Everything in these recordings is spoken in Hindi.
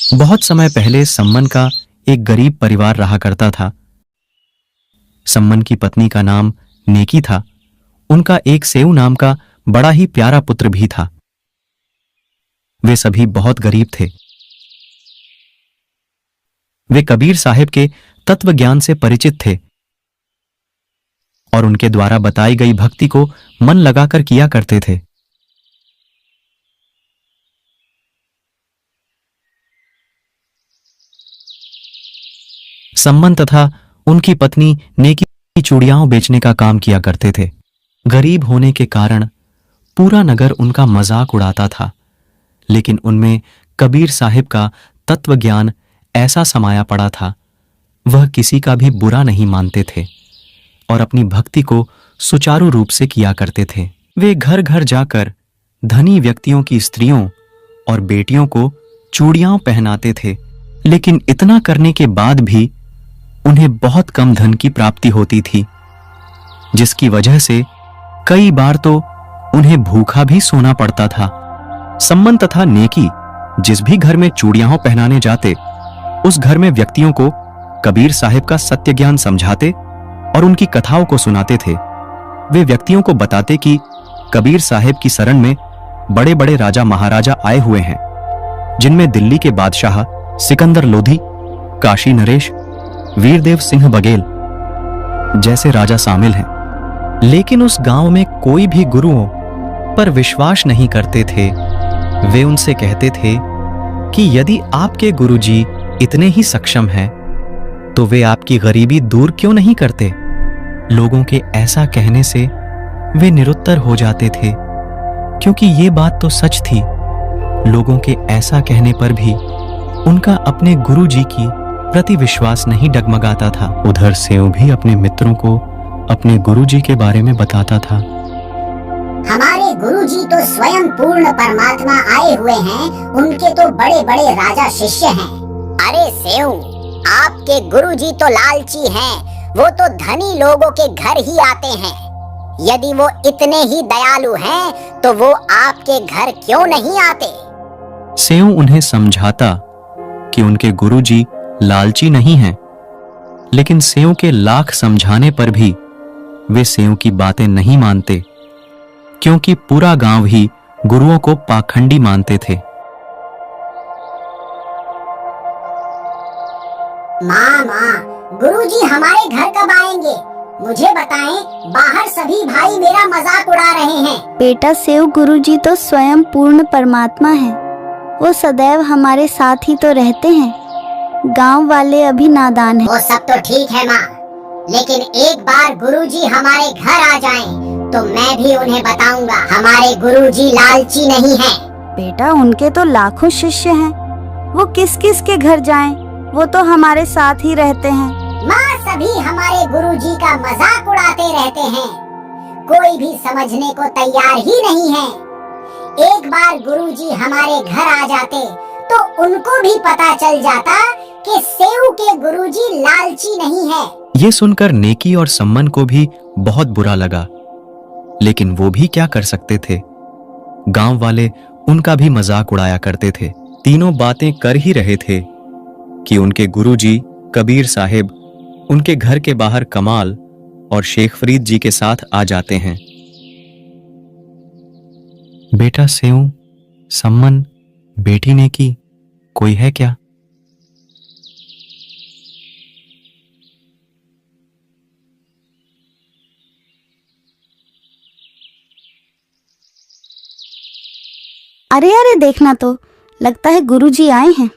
बहुत समय पहले सम्मन का एक गरीब परिवार रहा करता था। सम्मन की पत्नी का नाम नेकी था। उनका एक सेऊ नाम का बड़ा ही प्यारा पुत्र भी था। वे सभी बहुत गरीब थे। वे कबीर साहिब के तत्व ज्ञान से परिचित थे और उनके द्वारा बताई गई भक्ति को मन लगाकर किया करते थे। सम्मन तथा उनकी पत्नी नेकी चूड़ियां बेचने का काम किया करते थे। गरीब होने के कारण पूरा नगर उनका मजाक उड़ाता था, लेकिन उनमें कबीर साहिब का तत्व ज्ञान ऐसा समाया पड़ा था, वह किसी का भी बुरा नहीं मानते थे और अपनी भक्ति को सुचारू रूप से किया करते थे। वे घर घर जाकर धनी व्यक्तियों की स्त्रियों और बेटियों को चूड़ियां पहनाते थे, लेकिन इतना करने के बाद भी उन्हें बहुत कम धन की प्राप्ति होती थी, जिसकी वजह से कई बार तो उन्हें भूखा भी सोना पड़ता था। सम्मन तथा नेकी जिस भी घर में चूड़ियां पहनाने जाते, उस घर में व्यक्तियों को कबीर साहिब का सत्य ज्ञान समझाते और उनकी कथाओं को सुनाते थे। वे व्यक्तियों को बताते कि कबीर साहिब की शरण में बड़े बड़े राजा महाराजा आए हुए हैं, जिनमें दिल्ली के बादशाह सिकंदर लोधी, काशी नरेश, वीरदेव सिंह बघेल जैसे राजा शामिल हैं। लेकिन उस गांव में कोई भी गुरुओं पर विश्वास नहीं करते थे। वे उनसे कहते थे कि यदि आपके गुरुजी इतने ही सक्षम हैं, तो वे आपकी गरीबी दूर क्यों नहीं करते। लोगों के ऐसा कहने से वे निरुत्तर हो जाते थे, क्योंकि ये बात तो सच थी। लोगों के ऐसा कहने पर भी उनका अपने गुरुजी की प्रति विश्वास नहीं डगमगाता था। उधर सेऊ भी अपने मित्रों को अपने गुरुजी के बारे में बताता था। हमारे गुरुजी तो स्वयं पूर्ण परमात्मा आए हुए हैं, उनके तो बड़े बड़े राजा शिष्य हैं। अरे सेऊ, आपके गुरुजी तो लालची हैं, वो तो धनी लोगों के घर ही आते हैं। यदि वो इतने ही दयालु हैं, तो वो आपके घर क्यों नहीं आते। सेऊ उन्हें समझाता कि उनके गुरुजी लालची नहीं हैं, लेकिन सेऊ के लाख समझाने पर भी वे सेऊ की बातें नहीं मानते, क्योंकि पूरा गांव ही गुरुओं को पाखंडी मानते थे। माँ, गुरुजी हमारे घर कब आएंगे? मुझे बताएं, बाहर सभी भाई मेरा मजाक उड़ा रहे हैं। बेटा सेऊ, गुरुजी तो स्वयं पूर्ण परमात्मा हैं। वो सदैव हमारे साथ ही तो रहते हैं। गांव वाले अभी नादान हैं। वो सब तो ठीक है माँ, लेकिन एक बार गुरुजी हमारे घर आ जाएं, तो मैं भी उन्हें बताऊंगा हमारे गुरुजी लालची नहीं हैं। बेटा, उनके तो लाखों शिष्य हैं, वो किस किस के घर जाएं? वो तो हमारे साथ ही रहते हैं। माँ, सभी हमारे गुरुजी का मजाक उड़ाते रहते हैं, कोई भी समझने को तैयार ही नहीं है। एक बार गुरुजी हमारे घर आ जाते तो उनको भी पता चल जाता कि सेऊ के गुरुजी लालची नहीं है। ये सुनकर नेकी और सम्मन को भी बहुत बुरा लगा, लेकिन वो भी क्या कर सकते थे। गांव वाले उनका भी मजाक उड़ाया करते थे। तीनों बातें कर ही रहे थे कि उनके गुरुजी कबीर साहिब उनके घर के बाहर कमाल और शेख फरीद जी के साथ आ जाते हैं। बेटा सेऊ, सम्मन, बेटी नेकी, कोई है क्या? अरे अरे, देखना तो, लगता है गुरुजी आए हैं।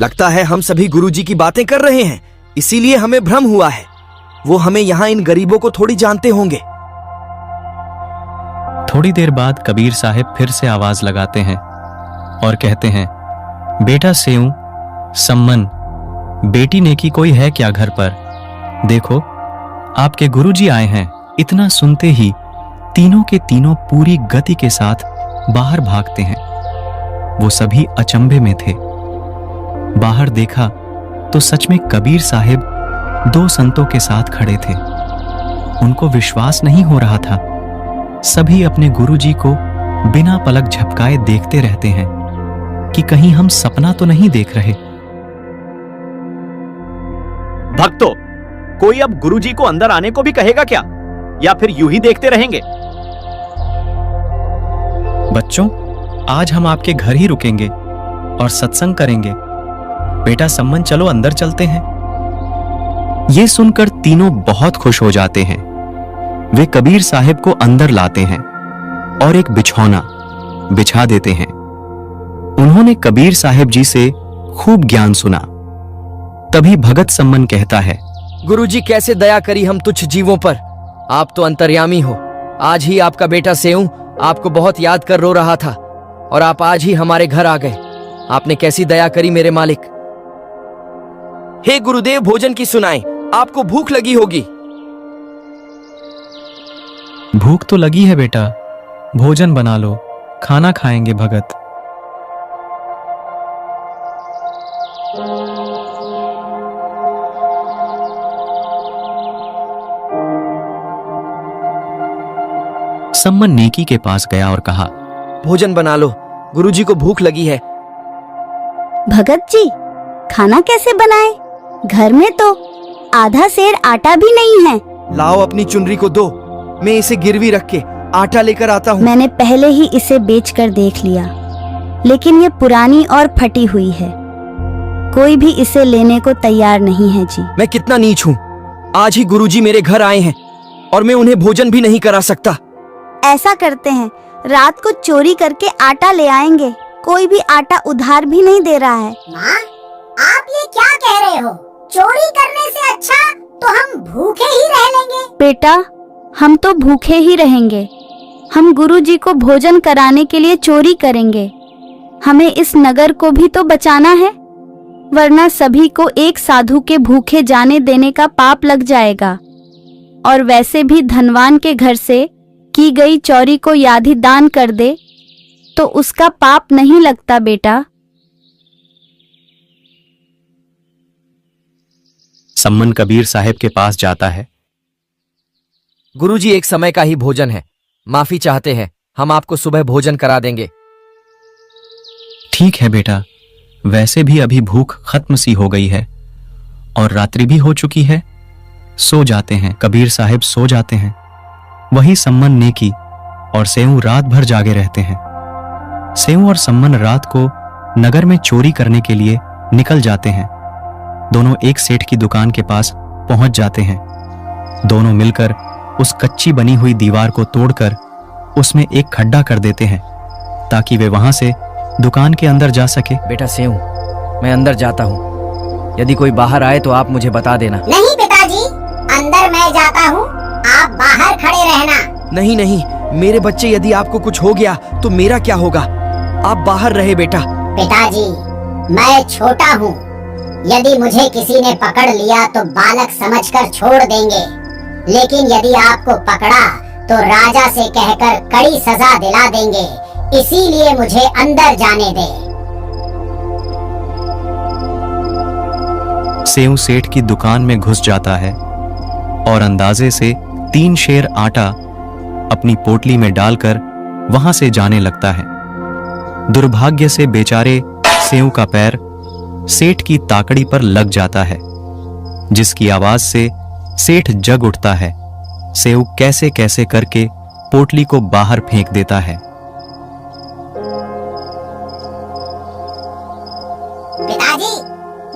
लगता है हम सभी गुरुजी की बातें कर रहे हैं, इसीलिए हमें भ्रम हुआ है। वो हमें यहाँ इन गरीबों को थोड़ी जानते होंगे। थोड़ी देर बाद कबीर साहिब फिर से आवाज लगाते हैं और कहते हैं, बेटा सेऊ, सम्मन, बेटी नेकी, कोई है क्या घर पर? देखो, आपके गुरुजी आए हैं। इतना सुनते ही तीनों के तीनों पूरी गति के साथ बाहर भागते हैं। वो सभी अचंभे में थे। बाहर देखा तो सच में कबीर साहिब दो संतों के साथ खड़े थे। उनको विश्वास नहीं हो रहा था। सभी अपने गुरुजी को बिना पलक झपकाए देखते रहते हैं कि कहीं हम सपना तो नहीं देख रहे। भक्तों, कोई अब गुरुजी को अंदर आने को भी कहेगा क्या, या फिर यूं ही देखते रहेंगे? बच्चों, आज हम आपके घर ही रुकेंगे और सत्संग करेंगे। बेटा सम्मन, चलो अंदर चलते हैं। ये सुनकर तीनों बहुत खुश हो जाते हैं। वे कबीर साहिब को अंदर लाते हैं और एक बिछौना बिछा देते हैं। उन्होंने कबीर साहिब जी से खूब ज्ञान सुना। तभी भगत सम्मन कहता है, गुरुजी कैसे दया करी हम तुच्छ जीवों पर। आप तो अंतर्यामी हो। आज ही आपका बेटा सेऊ आपको बहुत याद कर रो रहा था और आप आज ही हमारे घर आ गए। आपने कैसी दया करी मेरे मालिक। हे गुरुदेव, भोजन की सुनाएं, आपको भूख लगी होगी। भूख तो लगी है बेटा, भोजन बना लो, खाना खाएंगे भगत। सम्मन नेकी के पास गया और कहा, भोजन बना लो, गुरुजी को भूख लगी है। भगत जी, खाना कैसे बनाए? घर में तो आधा सेर आटा भी नहीं है। लाओ अपनी चुनरी को दो, मैं इसे गिरवी रख के आटा लेकर आता हूँ। मैंने पहले ही इसे बेचकर देख लिया, लेकिन ये पुरानी और फटी हुई है। कोई भी इसे लेने को तैयार नहीं है जी। मैं कितना नीच हूँ। आज ही गुरुजी मेरे घर आए हैं और मैं उन्हें भोजन भी नहीं करा सकता। ऐसा करते हैं, रात को चोरी करके आटा ले आएंगे। कोई भी आटा उधार भी नहीं दे रहा है। माँ, आप ये क्या कह रहे हो? चोरी करने से अच्छा तो हम भूखे ही रह लेंगे। बेटा, हम तो भूखे ही रहेंगे। हम गुरुजी को भोजन कराने के लिए चोरी करेंगे। हमें इस नगर को भी तो बचाना है, वरना सभी को एक साधु के भूखे जाने देने का पाप लग जाएगा। और वैसे भी धनवान के घर से की गई चोरी को यादी दान कर दे तो उसका पाप नहीं लगता बेटा। सम्मन कबीर साहिब के पास जाता है। गुरुजी, एक समय का ही भोजन है, माफी चाहते हैं। हम आपको सुबह भोजन करा देंगे। ठीक है बेटा, वैसे भी अभी भूख खत्म सी हो गई है और रात्रि भी हो चुकी है। सो जाते हैं। कबीर साहिब सो जाते हैं। वही सम्मन नेकी और सेऊ रात भर जागे रहते हैं। सेऊ और सम्मन रात को नगर में चोरी करने के लिए निकल जाते हैं। दोनों एक सेठ की दुकान के पास पहुंच जाते हैं। दोनों मिलकर उस कच्ची बनी हुई दीवार को तोड़कर उसमें एक खड्डा कर देते हैं ताकि वे वहां से दुकान के अंदर जा सके। बेटा सेऊ, मैं अंदर जाता हूँ। यदि कोई बाहर आए तो आप मुझे बता देना। नहीं पिताजी, अंदर मैं जाता हूँ, आप बाहर खड़े रहना। नहीं नहीं, मेरे बच्चे, यदि आपको कुछ हो गया तो मेरा क्या होगा? आप बाहर रहे बेटा। पिताजी, मैं छोटा हूँ। यदि मुझे किसी ने पकड़ लिया तो बालक समझकर छोड़ देंगे, लेकिन यदि आपको पकड़ा तो राजा से कहकर कड़ी सजा दिला देंगे। इसीलिए मुझे अंदर जाने दे। सेऊ सेठ की दुकान में घुस जाता है और अंदाजे से 3 शेर आटा अपनी पोटली में डालकर वहां से जाने लगता है। दुर्भाग्य से बेचारे सेऊ का पैर सेठ की ताकड़ी पर लग जाता है, जिसकी आवाज से सेठ जग उठता है। सेऊ कैसे कैसे करके पोटली को बाहर फेंक देता है। पिताजी,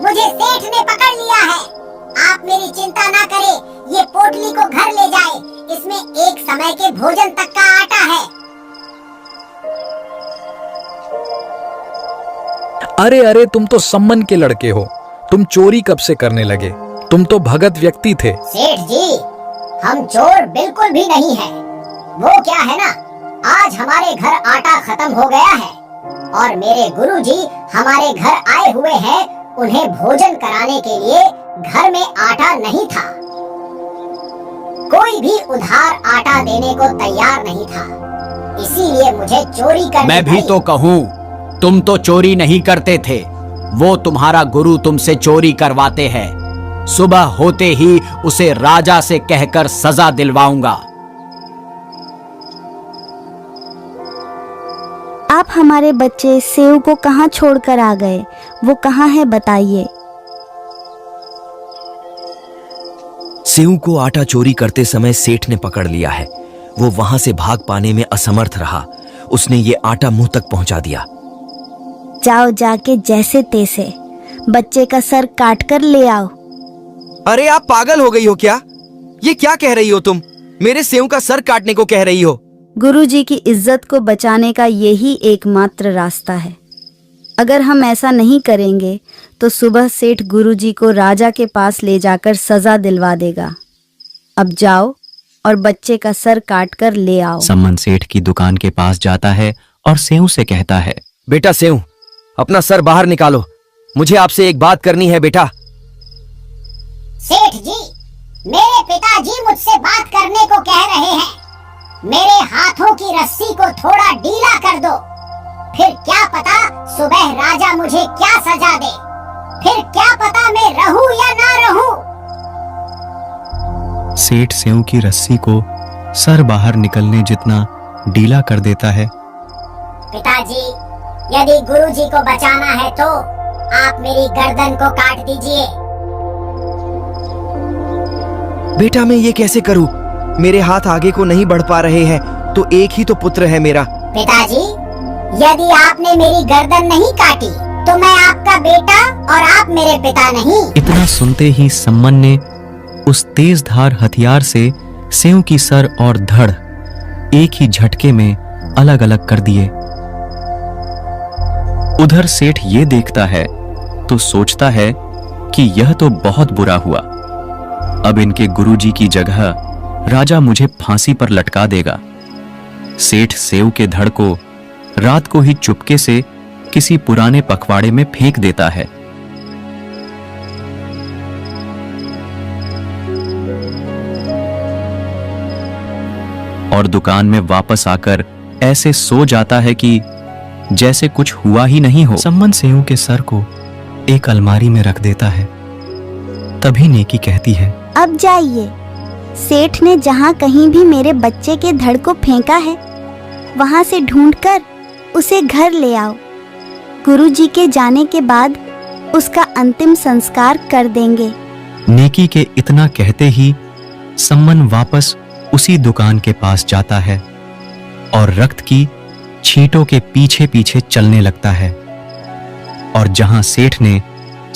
मुझे सेठ ने पकड़ लिया है। आप मेरी चिंता ना करें, ये पोटली को घर ले जाए। इसमें एक समय के भोजन तक का आटा है। अरे अरे, तुम तो सम्मन के लड़के हो। तुम चोरी कब से करने लगे? तुम तो भगत व्यक्ति थे। सेठ जी, हम चोर बिल्कुल भी नहीं है। वो क्या है ना, आज हमारे घर आटा खत्म हो गया है और मेरे गुरुजी हमारे घर आए हुए हैं। उन्हें भोजन कराने के लिए घर में आटा नहीं था। कोई भी उधार आटा देने को तैयार नहीं था। इसीलिए मुझे चोरी करनी मैं भी पड़ी। तो कहूँ, तुम तो चोरी नहीं करते थे। वो तुम्हारा गुरु तुमसे चोरी करवाते हैं। सुबह होते ही उसे राजा से कहकर सजा दिलवाऊंगा। आप हमारे बच्चे सेव को कहाँ छोड़कर आ गए? वो कहाँ है बताइए। सेऊ को आटा चोरी करते समय सेठ ने पकड़ लिया है। वो वहां से भाग पाने में असमर्थ रहा। उसने ये आटा मुंह तक पहुंचा दिया। जाओ जाके जैसे तैसे बच्चे का सर काट कर ले आओ। अरे आप पागल हो गई हो क्या? ये क्या कह रही हो तुम? मेरे सेऊ का सर काटने को कह रही हो? गुरुजी की इज्जत को बचाने का यही एकमात्र रास्ता है। अगर हम ऐसा नहीं करेंगे तो सुबह सेठ गुरुजी को राजा के पास ले जाकर सजा दिलवा देगा। अब जाओ और बच्चे का सर काट कर ले आओ। सम्मन सेठ की दुकान के पास जाता है और सेऊ से कहता है, बेटा सेऊ, अपना सर बाहर निकालो। मुझे आपसे एक बात करनी है बेटा। सेठ जी, मेरे पिताजी मुझसे बात करने को कह रहे हैं। मेरे हाथों की रस्सी को थोड़ा ढीला कर दो, फिर क्या पता सुबह राजा मुझे क्या सजा दे। फिर क्या पता मैं रहूं या ना रहूं। सेठ सेऊ की रस्सी को सर बाहर निकलने जितना ढीला कर देता है। पिताजी, यदि गुरुजी को बचाना है तो आप मेरी गर्दन को काट दीजिए। बेटा मैं ये कैसे करूं? मेरे हाथ आगे को नहीं बढ़ पा रहे हैं। तो एक ही तो पुत्र है मेरा। पिताजी, यदि आपने मेरी गर्दन नहीं काटी तो मैं आपका बेटा और आप मेरे पिता नहीं। इतना सुनते ही सम्मन ने उस तेज धार हथियार से सेऊ की सर और धड़ एक ही झटके में अलग अलग कर दिए। उधर सेठ ये देखता है तो सोचता है कि यह तो बहुत बुरा हुआ। अब इनके गुरुजी की जगह राजा मुझे फांसी पर लटका देगा। सेठ सेऊ के धड़ को रात को ही चुपके से किसी पुराने पखवाड़े में फेंक देता है। और दुकान में वापस आकर ऐसे सो जाता है कि जैसे कुछ हुआ ही नहीं हो। सम्मन सेऊ के सर को एक अलमारी में रख देता है। तभी नेकी कहती है, अब जाइए। सेठ ने जहाँ कहीं भी मेरे बच्चे के धड़ को फेंका है वहाँ से ढूंढकर उसे घर ले आओ। गुरुजी के जाने के बाद उसका अंतिम संस्कार कर देंगे। नेकी के इतना कहते ही सम्मन वापस उसी दुकान के पास जाता है और रक्त की छींटों के पीछे पीछे चलने लगता है। और जहां सेठ ने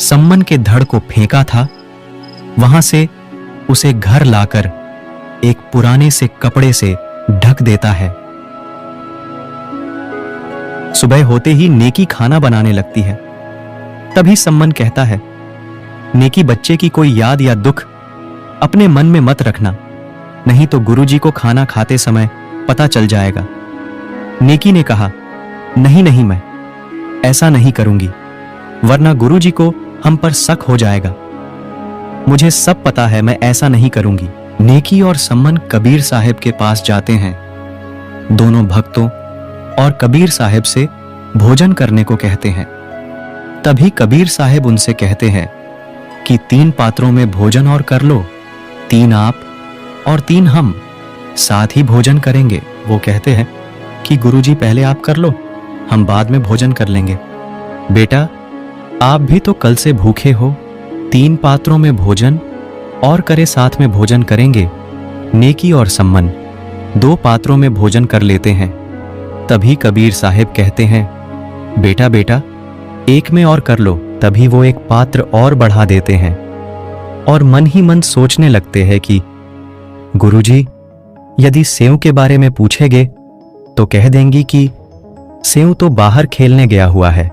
सम्मन के धड़ को फेंका था वहां से उसे घर लाकर एक पुराने से कपड़े से ढक देता है। सुबह होते ही नेकी खाना बनाने लगती है। तभी सम्मन कहता है, नेकी बच्चे की कोई याद या दुख अपने मन में मत रखना, नहीं तो गुरुजी को खाना खाते समय पता चल जाएगा। नेकी ने कहा, नहीं नहीं, मैं ऐसा नहीं करूंगी, वरना गुरुजी को हम पर शक हो जाएगा। मुझे सब पता है, मैं ऐसा नहीं करूंगी। नेकी और सम्मन कबीर साहब के पास जाते हैं। दोनों भक्तों और कबीर साहब से भोजन करने को कहते हैं। तभी कबीर साहब उनसे कहते हैं कि 3 पात्रों में भोजन और कर लो, 3 आप और 3 हम साथ ही भोजन करेंगे। वो कहते हैं कि गुरुजी पहले आप कर लो, हम बाद में भोजन कर लेंगे। बेटा, आप भी तो कल से भूखे हो, 3 पात्रों में भोजन और करे साथ में भोजन करेंगे। नेकी और सम्मन 2 पात्रों में भोजन कर लेते हैं। तभी कबीर साहब कहते हैं, बेटा बेटा, एक में और कर लो। तभी वो एक पात्र और बढ़ा देते हैं और मन ही मन सोचने लगते हैं कि गुरुजी यदि सेऊ के बारे में पूछेंगे तो कह देंगी कि सेऊ तो बाहर खेलने गया हुआ है।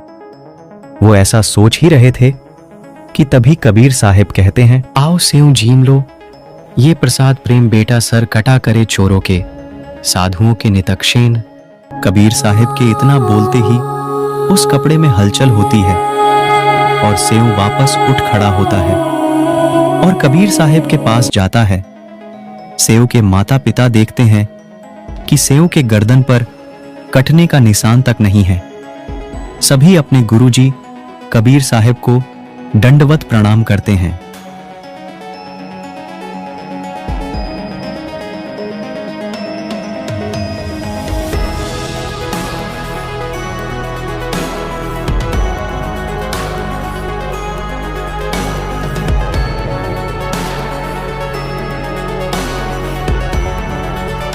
वो ऐसा सोच ही रहे थे कि तभी कबीर साहब कहते हैं, आओ सेऊ झीम लो, ये प्रसाद प्रेम बेटा सर कटा करे चोरों के, साधुओं के नितक्षेन। कबीर साहब के इतना बोलते ही उस कपड़े में हलचल होती है और सेऊ वापस उठ खड़ा होता है और कबीर साहब के पास जाता है। सेऊ के माता पिता देखते हैं कि सेऊ के गर्दन पर कटने का निशान तक नहीं है। सभी अपने गुरुजी कबीर साहब को दंडवत प्रणाम करते हैं।